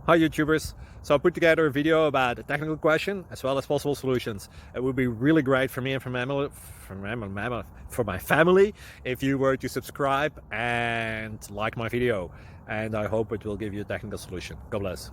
Hi YouTubers! So I put together a video about a technical question as well as possible solutions. It would be really great for me and for my family if you were to subscribe and like my video, and I hope it will give you a technical solution. God bless.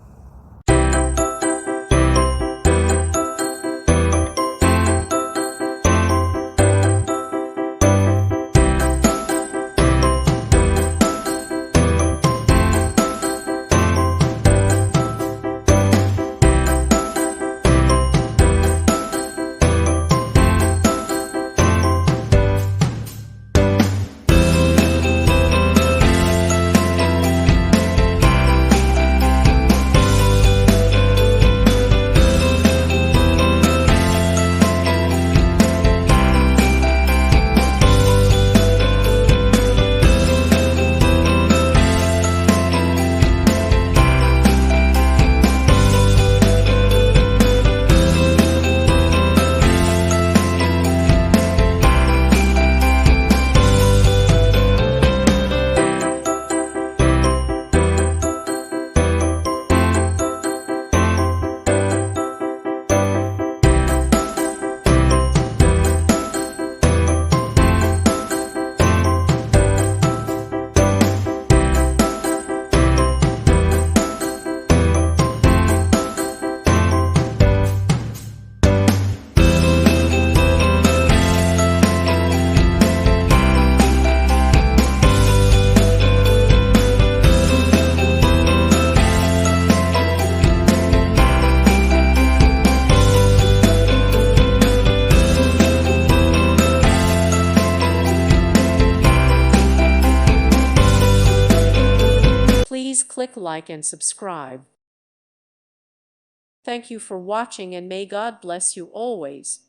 Please click like and subscribe. Thank you for watching, and may God bless you always.